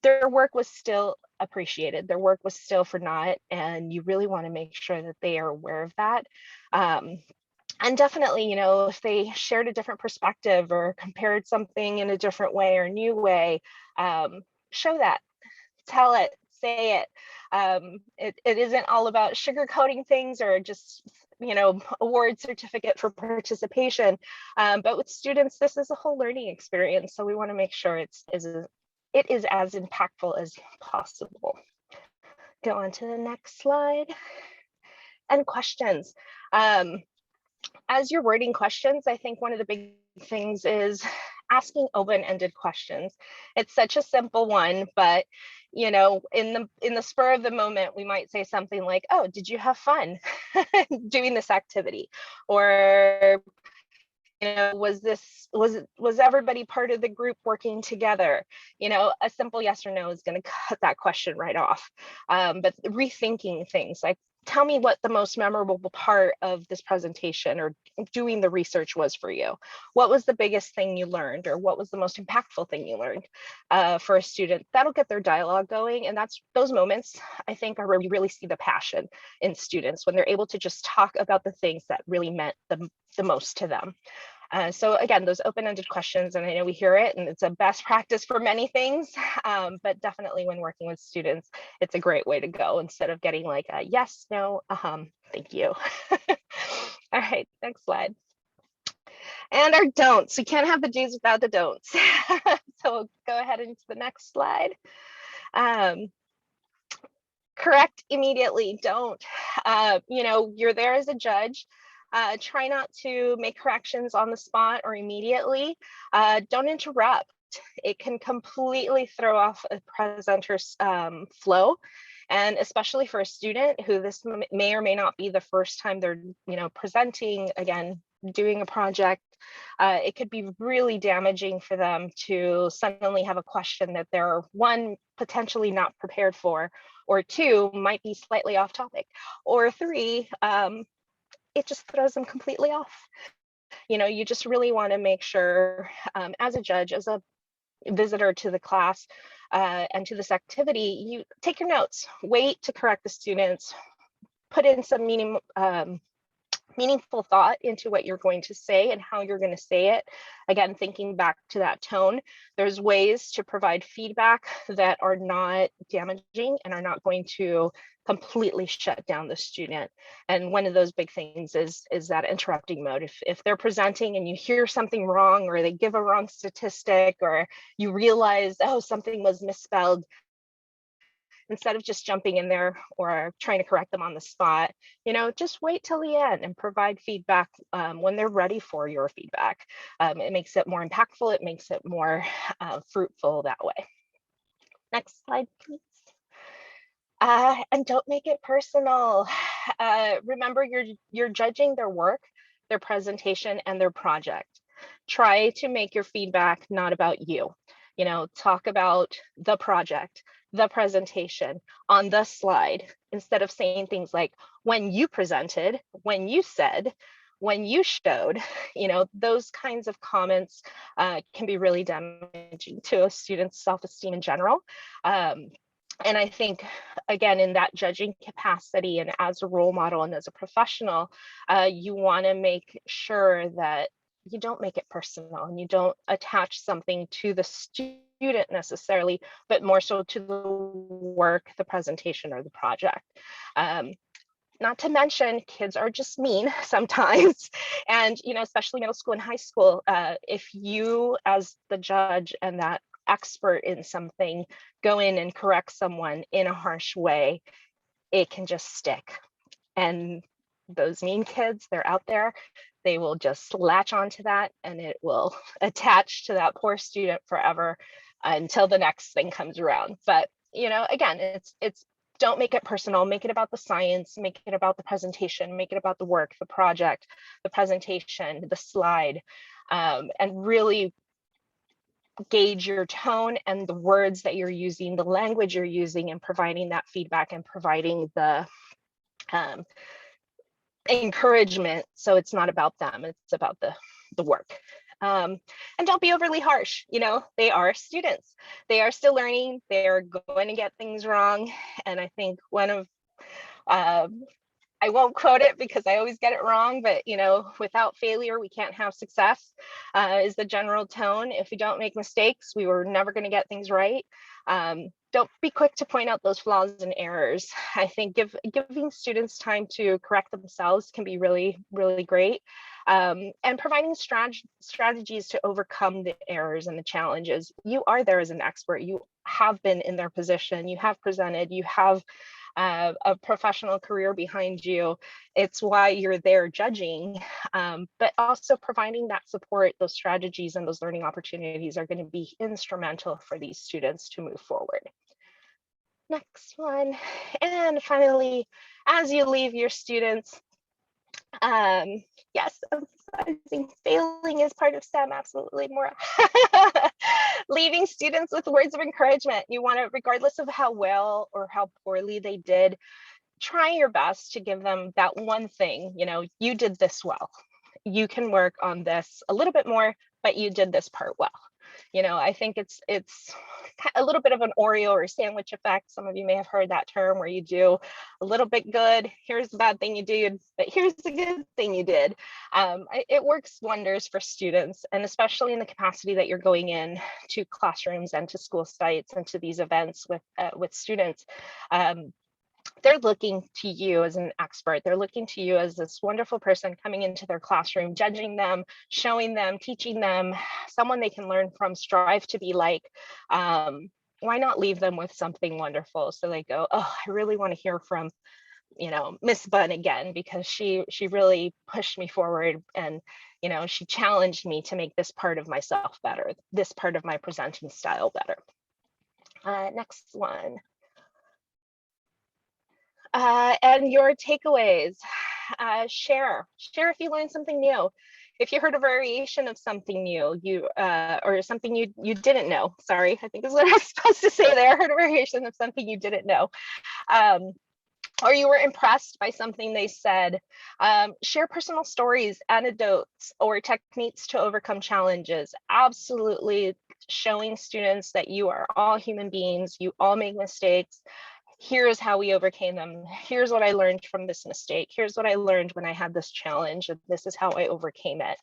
their work was still appreciated. Their work was still for naught, and you really want to make sure that they are aware of that. And definitely, if they shared a different perspective or compared something in a different way or new way, show that, tell it, say it. It isn't all about sugarcoating things or just award certificate for participation, but with students, this is a whole learning experience, so we want to make sure it is as impactful as possible. Go on to the next slide. And questions. As you're wording questions, I think one of the big things is asking open-ended questions. It's such a simple one, but in the spur of the moment, we might say something like, "Oh, did you have fun doing this activity?" Or was everybody part of the group working together? A simple yes or no is going to cut that question right off. But rethinking things like, tell me what the most memorable part of this presentation or doing the research was for you. What was the biggest thing you learned, or what was the most impactful thing you learned for a student? That'll get their dialogue going. And that's those moments, I think, are where you really see the passion in students, when they're able to just talk about the things that really meant the most to them. So again, those open-ended questions, and I know we hear it, and it's a best practice for many things, but definitely when working with students, it's a great way to go instead of getting like a yes, no, thank you. All right, next slide. And our don'ts. We can't have the do's without the don'ts. So we'll go ahead into the next slide. Correct immediately. Don't. You're there as a judge. Try not to make corrections on the spot or immediately. Don't interrupt. It can completely throw off a presenter's flow. And especially for a student who this may or may not be the first time they're presenting, again, doing a project, it could be really damaging for them to suddenly have a question that they're, one, potentially not prepared for, or two, might be slightly off topic, or three, it just throws them completely off. You just really want to make sure, as a judge, as a visitor to the class and to this activity, you take your notes, wait to correct the students, put in some meaningful thought into what you're going to say and how you're going to say it. Again, thinking back to that tone, there's ways to provide feedback that are not damaging and are not going to completely shut down the student. And one of those big things is that interrupting mode. If they're presenting and you hear something wrong, or they give a wrong statistic, or you realize, oh, something was misspelled, instead of just jumping in there or trying to correct them on the spot, just wait till the end and provide feedback when they're ready for your feedback. It makes it more impactful. It makes it more fruitful that way. Next slide, please. And don't make it personal. Remember, you're judging their work, their presentation, and their project. Try to make your feedback not about you. Talk about the project, the presentation on the slide, instead of saying things like, when you presented, when you said, when you showed. Those kinds of comments can be really damaging to a student's self-esteem in general. And I think, again, in that judging capacity and as a role model and as a professional, you want to make sure that you don't make it personal and you don't attach something to the student necessarily, but more so to the work, the presentation, or the project. Not to mention, kids are just mean sometimes. And, especially middle school and high school, if you as the judge and that expert in something go in and correct someone in a harsh way, it can just stick. And those mean kids, they're out there. They will just latch onto that, and it will attach to that poor student forever until the next thing comes around. But, again, it's don't make it personal. Make it about the science, make it about the presentation, make it about the work, the project, the presentation, the slide, and really gauge your tone and the words that you're using, the language you're using, and providing that feedback and providing the encouragement. So it's not about them, it's about the work. And don't be overly harsh. They are students. They are still learning. They are going to get things wrong. And I think one of, I won't quote it because I always get it wrong, but without failure, we can't have success, is the general tone. If we don't make mistakes, we were never going to get things right. Don't be quick to point out those flaws and errors. I think giving students time to correct themselves can be really, really great. And providing strategies to overcome the errors and the challenges. You are there as an expert. You have been in their position. You have presented. You have a professional career behind you. It's why you're there judging, but also providing that support, those strategies and those learning opportunities are going to be instrumental for these students to move forward. Next one. And finally, as you leave your students, yes, emphasizing failing is part of STEM, absolutely, more. Leaving students with words of encouragement. You want to, regardless of how well or how poorly they did, try your best to give them that one thing, you did this well. You can work on this a little bit more, but you did this part well. I think it's a little bit of an Oreo or sandwich effect. Some of you may have heard that term, where you do a little bit good, here's the bad thing you did, but here's the good thing you did. It works wonders for students, and especially in the capacity that you're going in to classrooms and to school sites and to these events with students. They're looking to you as an expert. They're looking to you as this wonderful person coming into their classroom, judging them, showing them, teaching them, someone they can learn from, strive to be like. Why not leave them with something wonderful? So they go, oh, I really want to hear from, Miss Bunn again, because she really pushed me forward, and, she challenged me to make this part of myself better, this part of my presenting style better. Next one. And your takeaways. Share if you learned something new. If you heard a variation of something new, or something you didn't know. Sorry, I think is what I was supposed to say there. Heard a variation of something you didn't know. Or you were impressed by something they said. Share personal stories, anecdotes, or techniques to overcome challenges. Absolutely showing students that you are all human beings, you all make mistakes. Here's how we overcame them. Here's what I learned from this mistake. Here's what I learned when I had this challenge. And this is how I overcame it.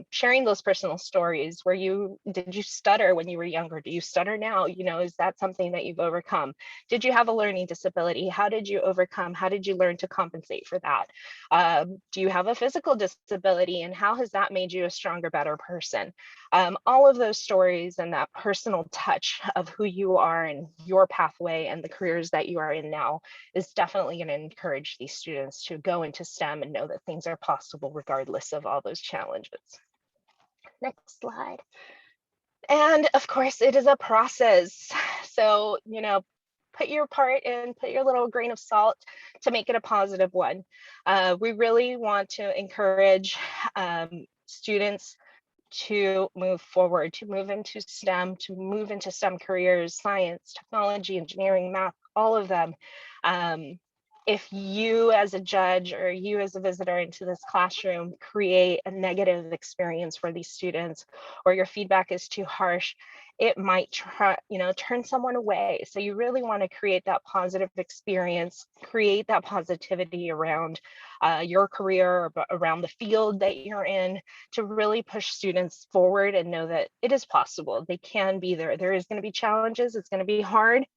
Sharing those personal stories. Did you stutter when you were younger? Do you stutter now? Is that something that you've overcome? Did you have a learning disability? How did you overcome? How did you learn to compensate for that? Do you have a physical disability? And how has that made you a stronger, better person? All of those stories and that personal touch of who you are and your pathway and the careers that you are in now is definitely going to encourage these students to go into STEM and know that things are possible regardless of all those challenges. Next slide. And of course, it is a process. So, put your part in, put your little grain of salt to make it a positive one. We really want to encourage students to move forward, to move into STEM, to move into STEM careers, science, technology, engineering, math, all of them. If you as a judge or you as a visitor into this classroom create a negative experience for these students, or your feedback is too harsh, it might turn someone away. So you really want to create that positive experience, create that positivity around your career, or around the field that you're in, to really push students forward and know that it is possible. They can be there. There is going to be challenges. It's going to be hard.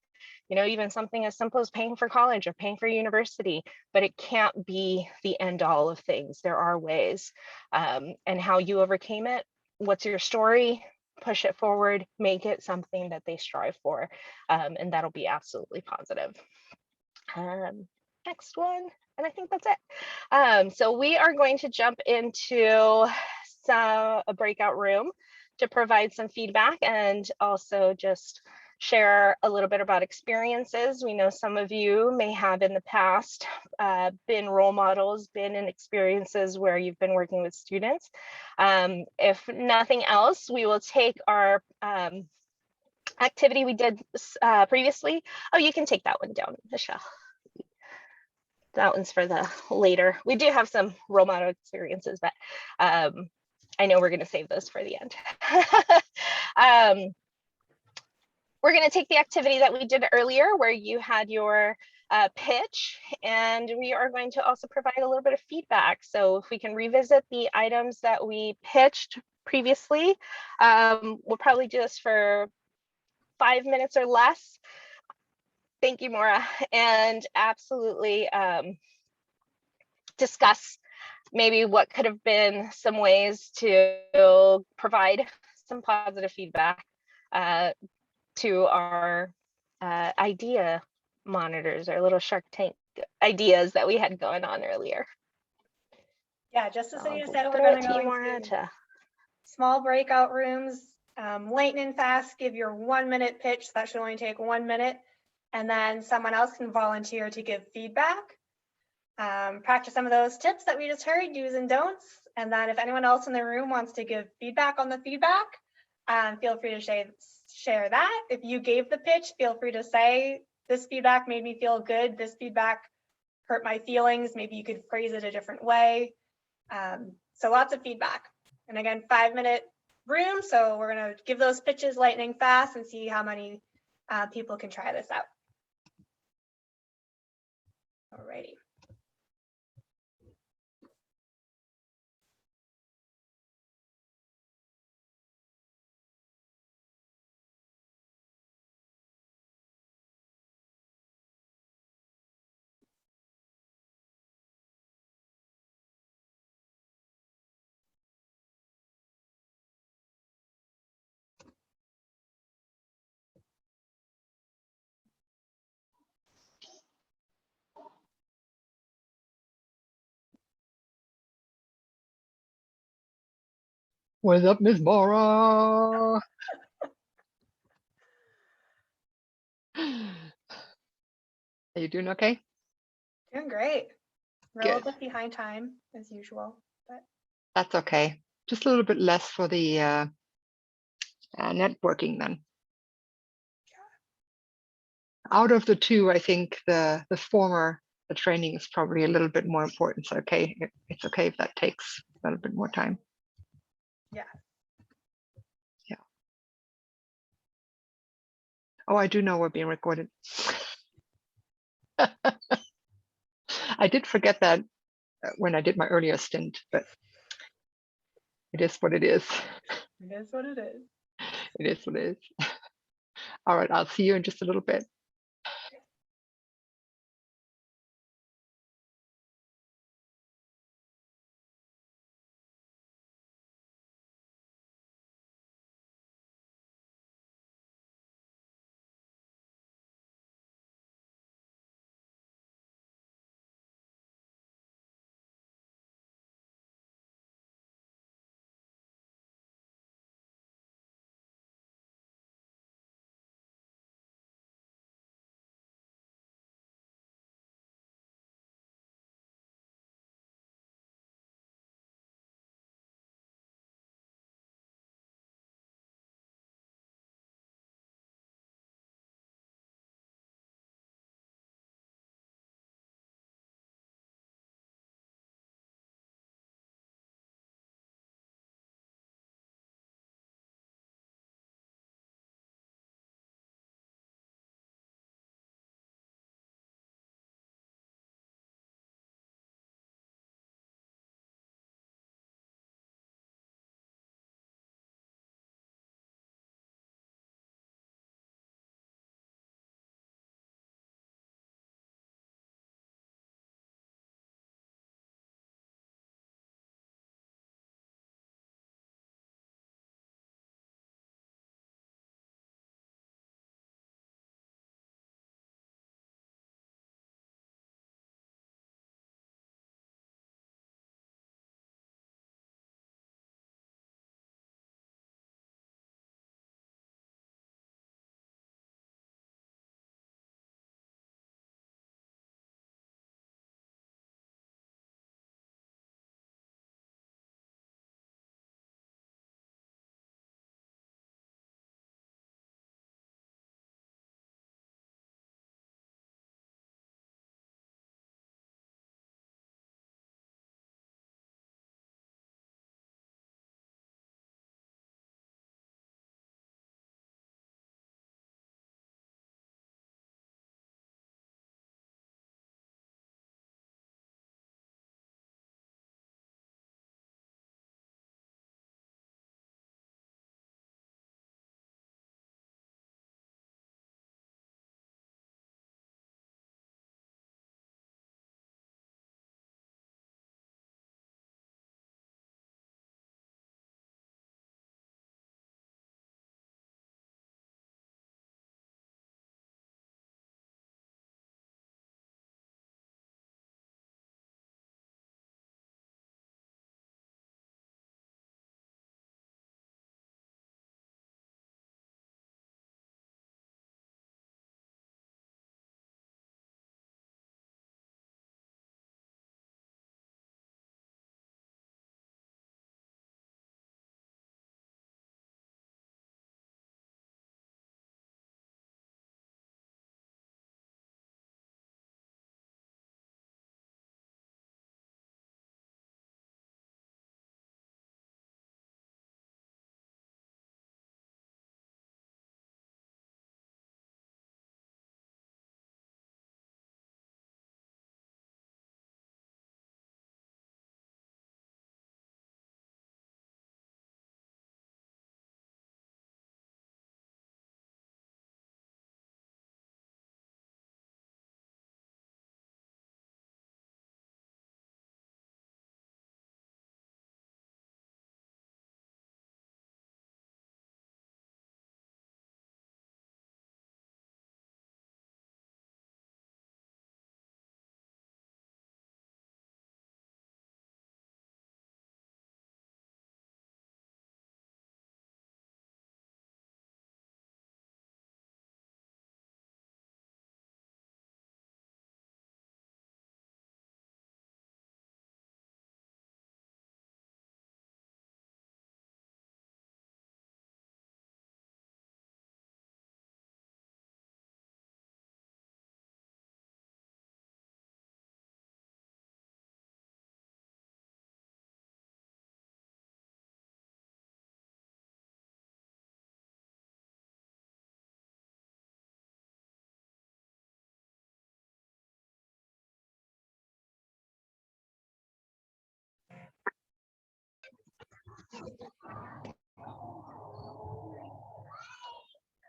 Even something as simple as paying for college or paying for university, but it can't be the end all of things. There are ways, and how you overcame it. What's your story? Push it forward, make it something that they strive for, and that'll be absolutely positive. Next one, and I think that's it. So we are going to jump into a breakout room to provide some feedback and also just share a little bit about experiences. We know some of you may have in the past been role models, been in experiences where you've been working with students. If nothing else, we will take our activity we did previously. Oh, you can take that one down, Michelle. That one's for the later. We do have some role model experiences, but I know we're going to save those for the end. We're going to take the activity that we did earlier where you had your pitch, and we are going to also provide a little bit of feedback. So if we can revisit the items that we pitched previously, we'll probably do this for 5 minutes or less. Thank you, Maura. And absolutely discuss maybe what could have been some ways to provide some positive feedback to our idea monitors, our little Shark Tank ideas that we had going on earlier. Yeah, just as Anita said, we're Throw going it to to go you, Maura, into small breakout rooms, lightning fast, give your 1 minute pitch. That should only take 1 minute. And then someone else can volunteer to give feedback. Practice some of those tips that we just heard, do's and don'ts. And then if anyone else in the room wants to give feedback on the feedback, feel free to share that. If you gave the pitch, feel free to say, this feedback made me feel good. This feedback hurt my feelings. Maybe you could phrase it a different way. So lots of feedback. And again, 5-minute room. So we're gonna give those pitches lightning fast and see how many people can try this out. Alrighty. What's up, Miss Mara? Are you doing okay? Doing great. We're a Good. little bit behind time as usual, but That's okay. Just a little bit less for the networking then. Out of the two, I think the former, the training is probably a little bit more important. So okay, it's okay if that takes a little bit more time. yeah. Yeah. Oh, I do know we're being recorded. I did forget that when I did my earlier stint, but it is what it is. It is what it is. It is what it is. All right, I'll see you in just a little bit.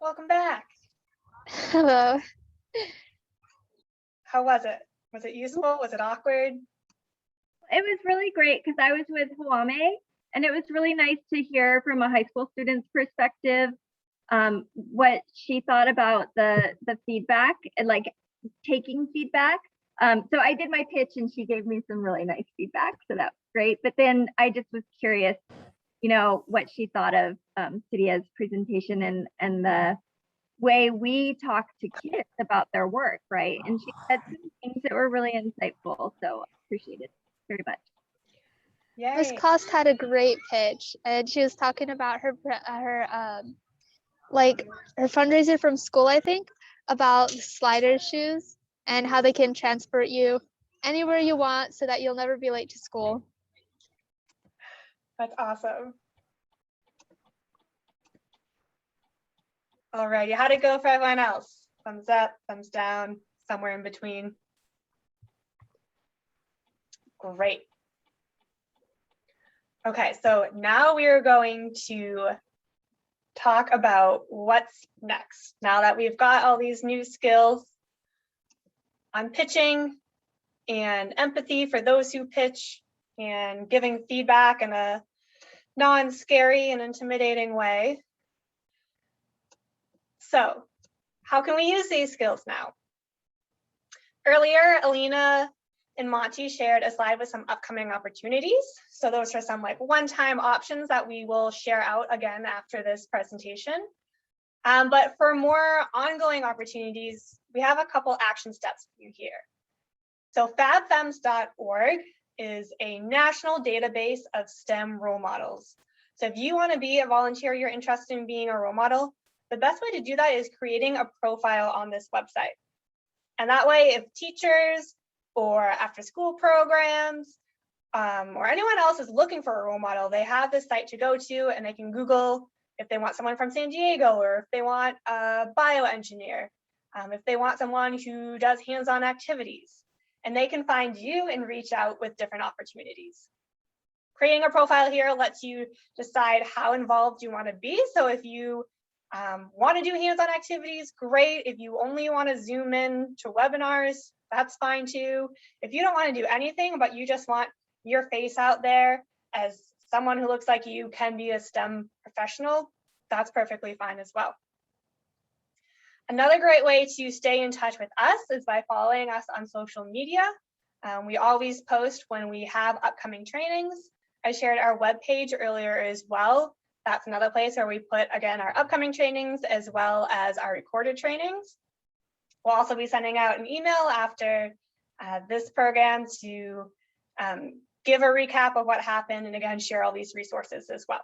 Welcome back. Hello. How was it? Was it useful? Was it awkward? It was really great because I was with Huame, and it was really nice to hear from a high school student's perspective what she thought about the feedback and like taking feedback. So I did my pitch and she gave me some really nice feedback, so that was great. But then I just was curious, you know, what she thought of Cydia's presentation and the way we talk to kids about their work, right? And she said some things that were really insightful, so appreciate it very much. Yay. Miss Cost had a great pitch, and she was talking about her like her fundraiser from school, I think, about slider shoes and how they can transport you anywhere you want so that you'll never be late to school. That's awesome. All right, how'd it go for everyone else? Thumbs up, thumbs down, somewhere in between. Great. Okay, so now we are going to talk about what's next. Now that we've got all these new skills on pitching and empathy for those who pitch and giving feedback in a non-scary and intimidating way. So how can we use these skills now? Earlier, Alina and Monty shared a slide with some upcoming opportunities. So those are some like one-time options that we will share out again after this presentation. But for more ongoing opportunities, we have a couple action steps for you here. So fabfems.org is a national database of STEM role models. So if you want to be a volunteer, you're interested in being a role model, the best way to do that is creating a profile on this website. And that way, if teachers or after school programs or anyone else is looking for a role model, they have this site to go to and they can Google if they want someone from San Diego or if they want a bioengineer, if they want someone who does hands-on activities, and they can find you and reach out with different opportunities. Creating a profile here lets you decide how involved you want to be. So if you want to do hands-on activities, great. If you only want to zoom in to webinars, that's fine too. If you don't want to do anything, but you just want your face out there as someone who looks like you can be a STEM professional, that's perfectly fine as well. Another great way to stay in touch with us is by following us on social media. We always post when we have upcoming trainings. I shared our webpage earlier as well. That's another place where we put, again, our upcoming trainings as well as our recorded trainings. We'll also be sending out an email after this program to give a recap of what happened and again, share all these resources as well.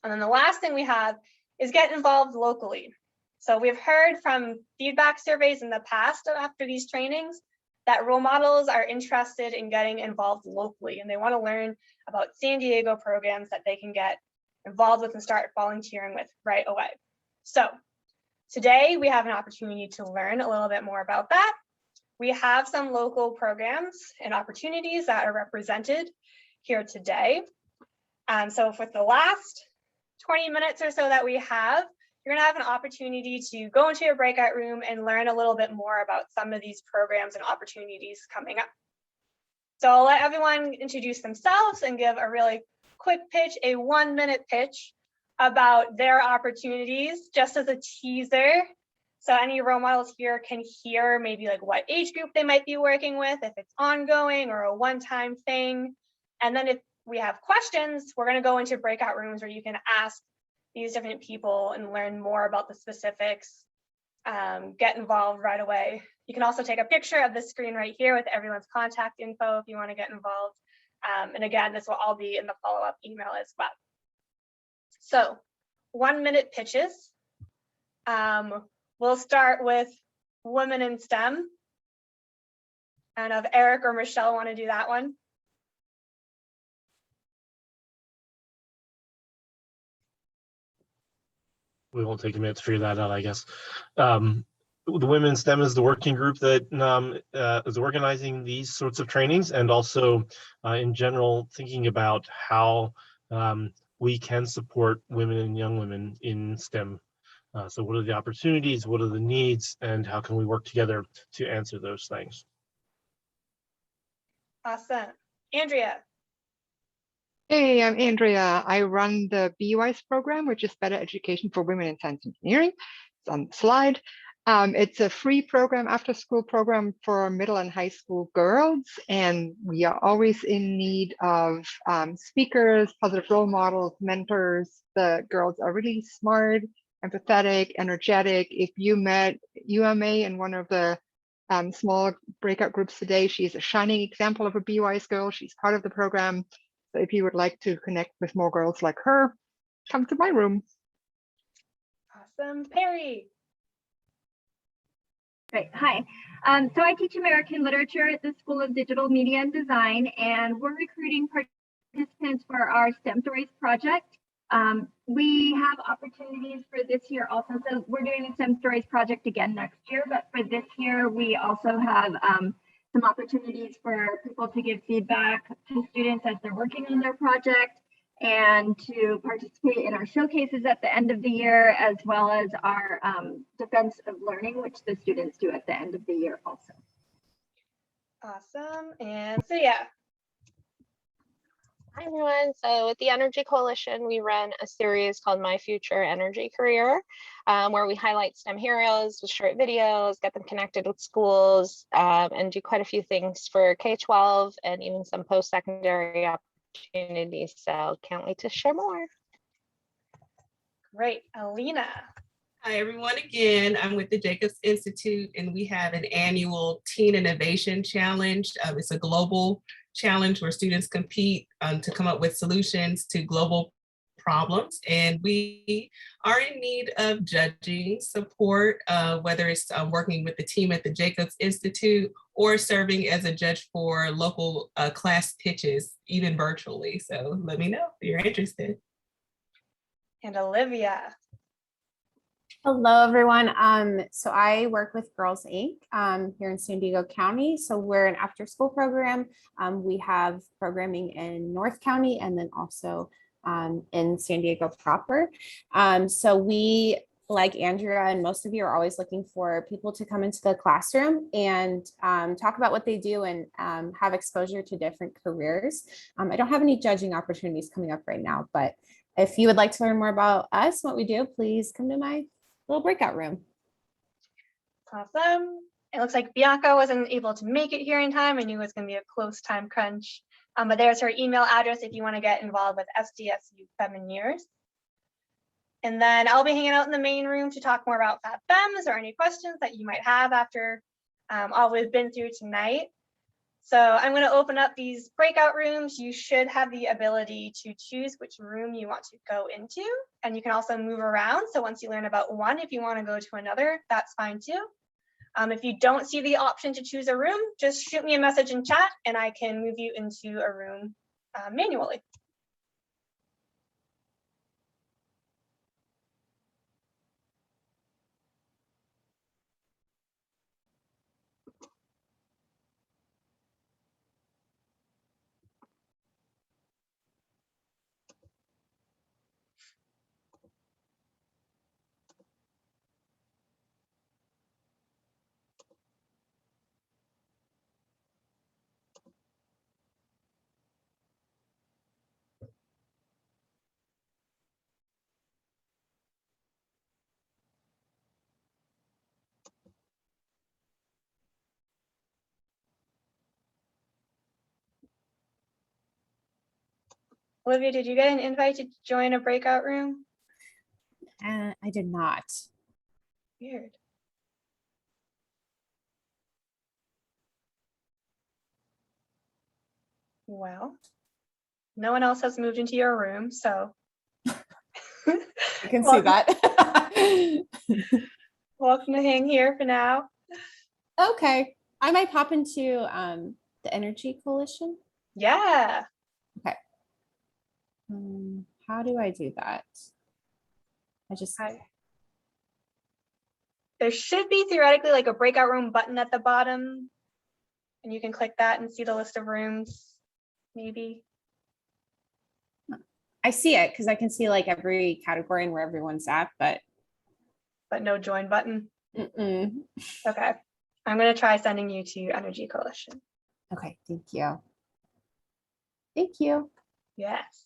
And then the last thing we have is get involved locally. So we've heard from feedback surveys in the past after these trainings that role models are interested in getting involved locally and they want to learn about San Diego programs that they can get involved with and start volunteering with right away. So today we have an opportunity to learn a little bit more about that. We have some local programs and opportunities that are represented here today. So for the last 20 minutes or so that we have, you're gonna have an opportunity to go into your breakout room and learn a little bit more about some of these programs and opportunities coming up. So I'll let everyone introduce themselves and give a really quick pitch, a 1-minute pitch about their opportunities, just as a teaser. So any role models here can hear maybe like what age group they might be working with, if it's ongoing or a one-time thing. And then if we have questions, we're gonna go into breakout rooms where you can ask these different people and learn more about the specifics, get involved right away. You can also take a picture of the screen right here with everyone's contact info if you want to get involved. And again, this will all be in the follow-up email as well. So 1-minute pitches. We'll start with women in STEM. I don't know if Eric or Michelle want to do that one. We won't take a minute to figure that out, I guess. The Women in STEM is the working group that is organizing these sorts of trainings and also in general thinking about how we can support women and young women in STEM. So what are the opportunities, what are the needs, and how can we work together to answer those things? Awesome. Andrea. Hey, I'm Andrea. I run the BUIS program, which is Better Education for Women in Science and Engineering. It's on the slide. It's a free program, after school program for middle and high school girls. And we are always in need of speakers, positive role models, mentors. The girls are really smart, empathetic, energetic. If you met UMA in one of the small breakout groups today, she's a shining example of a BUIS girl. She's part of the program. So if you would like to connect with more girls like her, come to my room. Awesome. Perry. Great. Hi. So I teach American literature at the School of Digital Media and Design, and we're recruiting participants for our STEM Stories project. We have opportunities for this year also. So we're doing the STEM Stories project again next year, but for this year, we also have some opportunities for people to give feedback to students as they're working on their project, and to participate in our showcases at the end of the year, as well as our defense of learning, which the students do at the end of the year also. Awesome. And so yeah. Hi everyone. So with the Energy Coalition, we run a series called My Future Energy Career, where we highlight STEM heroes with short videos, get them connected with schools, and do quite a few things for K-12 and even some post-secondary opportunities. So can't wait to share more. Great. Alina. Hi, everyone. Again, I'm with the Jacobs Institute, and we have an annual Teen Innovation Challenge. It's a global challenge where students compete to come up with solutions to global problems. And we are in need of judging support, whether it's working with the team at the Jacobs Institute or serving as a judge for local class pitches, even virtually. So let me know if you're interested. And Olivia. Hello, everyone. So I work with Girls Inc. Here in San Diego County. So we're an after-school program. We have programming in North County and then also in San Diego proper. So we, like Andrea and most of you, are always looking for people to come into the classroom and talk about what they do and have exposure to different careers. I don't have any judging opportunities coming up right now, but if you would like to learn more about us, what we do, please come to my little breakout room. Awesome. It looks like Bianca wasn't able to make it here in time. I knew it was going to be a close time crunch, but there's her email address if you want to get involved with SDSU Femineers. And then I'll be hanging out in the main room to talk more about FabFems or any questions that you might have after all we've been through tonight. So I'm going to open up these breakout rooms. You should have the ability to choose which room you want to go into, and you can also move around. So once you learn about one, if you want to go to another, that's fine too. If you don't see the option to choose a room, just shoot me a message in chat and I can move you into a room manually. Olivia, did you get an invite to join a breakout room? I did not. Weird. Well, no one else has moved into your room, so. I can see that. Welcome to hang here for now. Okay. I might pop into the Energy Coalition. Yeah. Okay. How do I do that? There should be theoretically like a breakout room button at the bottom, and you can click that and see the list of rooms, maybe. I see it because I can see like every category and where everyone's at, but no join button. mm-mm. Okay. I'm going to try sending you to Energy Coalition. Okay, thank you. Thank you. Yes.